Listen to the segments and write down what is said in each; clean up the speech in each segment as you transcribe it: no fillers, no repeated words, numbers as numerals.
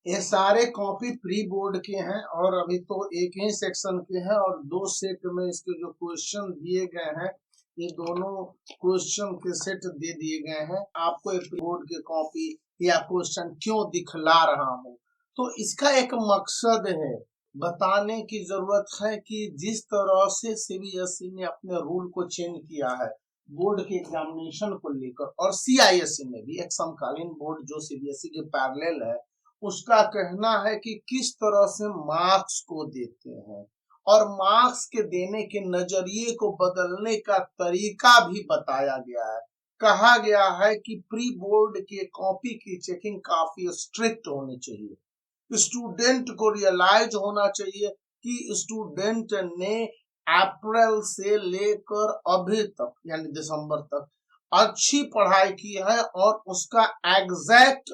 ये सारे copy pre board के हैं और अभी तो एक ही सेक्शन के हैं और दो सेट में इसके जो क्वेश्चन दिए गए हैं ये दोनों क्वेश्चन के सेट दे दिए गए हैं। आपको एक प्री बोर्ड की कॉपी या क्वेश्चन क्यों दिखला रहा हूँ, तो इसका एक मकसद है, बताने की जरूरत है कि जिस तरह से सीबीएसई ने अपने रूल को चेंज किया है बोर्ड के एग्जामिनेशन को लेकर, और सीआईएसई ने भी, एक समकालीन बोर्ड जो सीबीएसई के पैरेलल है, उसका कहना है कि किस तरह से मार्क्स को देते हैं और मार्क्स के देने के नजरिए को बदलने का तरीका भी बताया गया है। कहा गया है कि प्री बोर्ड के कॉपी की चेकिंग काफी स्ट्रिक्ट होनी चाहिए। स्टूडेंट को रियलाइज होना चाहिए कि स्टूडेंट ने अप्रैल से लेकर अभी तक यानी दिसंबर तक अच्छी पढ़ाई की है और उसका एग्जैक्ट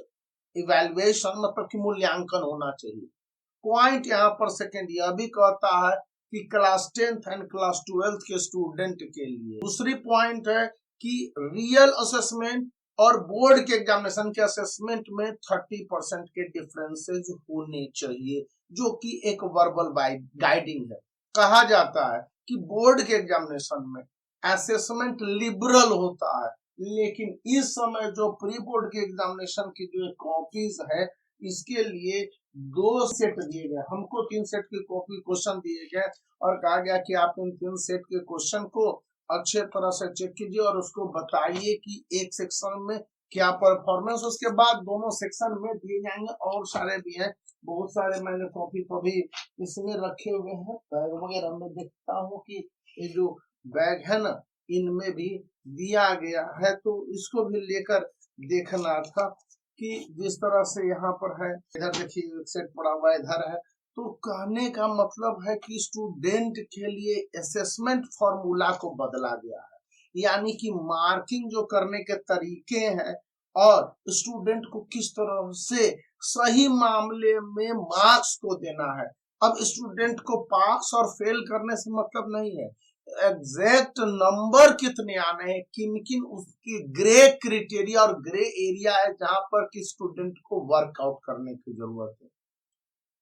इवैल्यूएशन मतलब कि मूल्यांकन होना चाहिए। पॉइंट यहाँ पर सेकंड यह भी कहता है कि class 10th and class 12th के स्टूडेंट के लिए दूसरी पॉइंट है कि रियल असेसमेंट और बोर्ड के एग्जामिनेशन के असेसमेंट में 30% के डिफरेंसेज होने चाहिए, जो कि एक वर्बल गाइडिंग है। कहा जाता है कि बोर्ड के एग्जामिनेशन में असेसमेंट लिबरल होता है, लेकिन इस समय जो प्री बोर्ड के एग्जामिनेशन की जो कॉपीज है इसके लिए दो सेट दिए गए, हमको 3 सेट की कॉपी क्वेश्चन दिए गए और कहा गया कि आप इन 3 सेट के क्वेश्चन को अच्छे तरह से चेक कीजिए और उसको बताइए कि एक सेक्शन में क्या परफॉर्मेंस, उसके बाद दोनों सेक्शन में दिए जाएंगे। और सारे भी हैं, बहुत सारे मैंने कॉपी को भी इसमें रखे हुए हैं। बैग वगैरह में देखता हूँ कि ये जो बैग है ना इनमें भी दिया गया है, तो इसको भी लेकर देखना था कि जिस तरह से यहाँ पर है, इधर देखिए एक सेट पड़ा हुआ इधर है। तो कहने का मतलब है कि स्टूडेंट के लिए असेसमेंट फॉर्मूला को बदला गया है, यानी कि मार्किंग जो करने के तरीके हैं और स्टूडेंट को किस तरह से सही मामले में मार्क्स को देना है। अब स्टूडेंट को पास और फेल करने से मतलब नहीं है, एग्जैक्ट नंबर कितने आने हैं, किन किन उसकी ग्रे क्राइटेरिया और ग्रे एरिया है जहां पर कि स्टूडेंट को वर्कआउट करने की जरूरत है।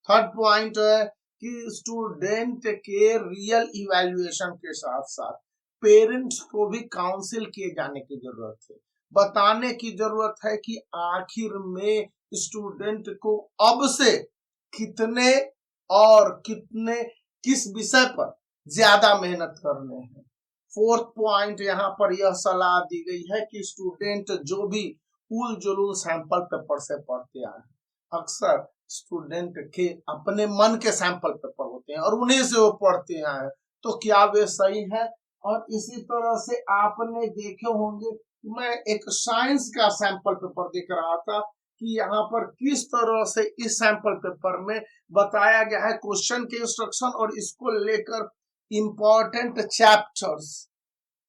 थर्ड पॉइंट है कि स्टूडेंट के रियल इवैल्यूएशन के साथ साथ पेरेंट्स को भी काउंसिल किए जाने की जरूरत है। बताने की जरूरत है कि आखिर में स्टूडेंट को अब से कितने और कितने किस विषय पर ज्यादा मेहनत करने हैं। फोर्थ पॉइंट यहाँ पर यह सलाह दी गई है कि स्टूडेंट जो भी उल जुलूल सैंपल पेपर से पढ़ते आए, अक्सर स्टूडेंट के अपने मन के सैंपल पेपर होते हैं और उन्हीं से वो पढ़ते हैं, तो क्या वे सही है। और इसी तरह से आपने देखे होंगे, मैं एक साइंस का सैंपल पेपर देख रहा था कि यहाँ पर किस तरह से इस सैंपल पेपर में बताया गया है क्वेश्चन के इंस्ट्रक्शन और इसको लेकर इंपॉर्टेंट चैप्टर्स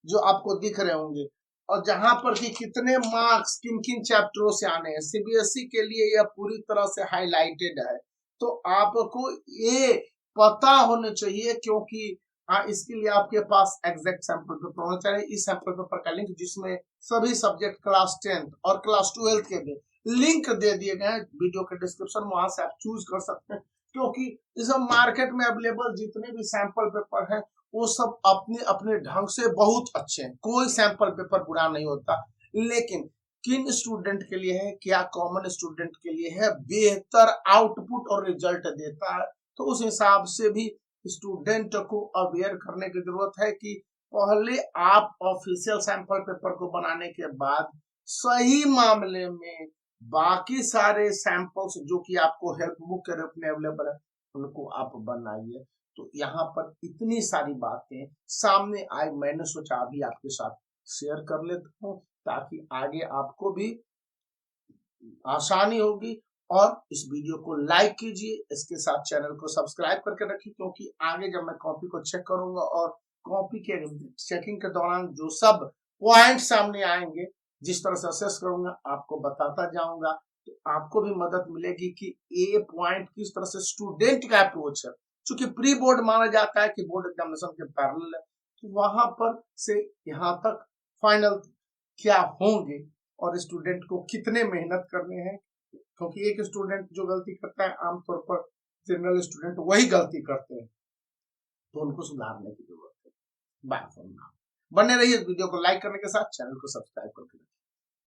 जो आपको दिख रहे होंगे और जहां पर कि कितने मार्क्स किन किन चैप्टरों से आने हैं। सीबीएसई के लिए यह पूरी तरह से हाईलाइटेड है, तो आपको ये पता होना चाहिए, क्योंकि इसके लिए आपके पास एग्जैक्ट सैंपल पेपर होना चाहिए। इस सैंपल पेपर का लिंक, जिसमें सभी सब्जेक्ट क्लास 10th और क्लास 12th के भी लिंक दे दिए गए हैं वीडियो के डिस्क्रिप्शन, वहां से आप चूज कर सकते हैं। क्योंकि इस मार्केट में अवेलेबल जितने भी सैंपल पेपर है वो सब अपने अपने ढंग से बहुत अच्छे हैं, कोई सैंपल पेपर बुरा नहीं होता, लेकिन किन स्टूडेंट के लिए है, क्या कॉमन स्टूडेंट के लिए है, बेहतर आउटपुट और रिजल्ट देता है, तो उस हिसाब से भी स्टूडेंट को अवेयर करने की जरूरत है कि पहले आप ऑफिशियल सैंपल पेपर को बनाने के बाद सही मामले में बाकी सारे सैंपल्स जो कि आपको हेल्प बुक के रूप में अवेलेबल है उनको आप बनाइए। तो यहाँ पर इतनी सारी बातें सामने आई, मैंने सोचा अभी आपके साथ शेयर कर लेता हूँ ताकि आगे आपको भी आसानी होगी। और इस वीडियो को लाइक कीजिए, इसके साथ चैनल को सब्सक्राइब करके रखिए, क्योंकि आगे जब मैं कॉपी को चेक करूंगा और कॉपी के चेकिंग के दौरान जो सब पॉइंट सामने आएंगे, जिस तरह से असेस करूंगा आपको बताता जाऊंगा, तो आपको भी मदद मिलेगी कि ये पॉइंट किस तरह से स्टूडेंट का अप्रोच है। क्योंकि प्री बोर्ड माना जाता है कि बोर्ड एग्जामिनेशन के पैरेलल है, तो वहां पर से यहाँ तक फाइनल क्या होंगे और स्टूडेंट को कितने मेहनत करने हैं, क्योंकि एक स्टूडेंट जो गलती करता है आमतौर पर जनरल स्टूडेंट वही गलती करते हैं, तो उनको सुधारने की जरूरत है। Bye for now. बने रहिए, वीडियो को लाइक करने के साथ चैनल को सब्सक्राइब करके रखिए।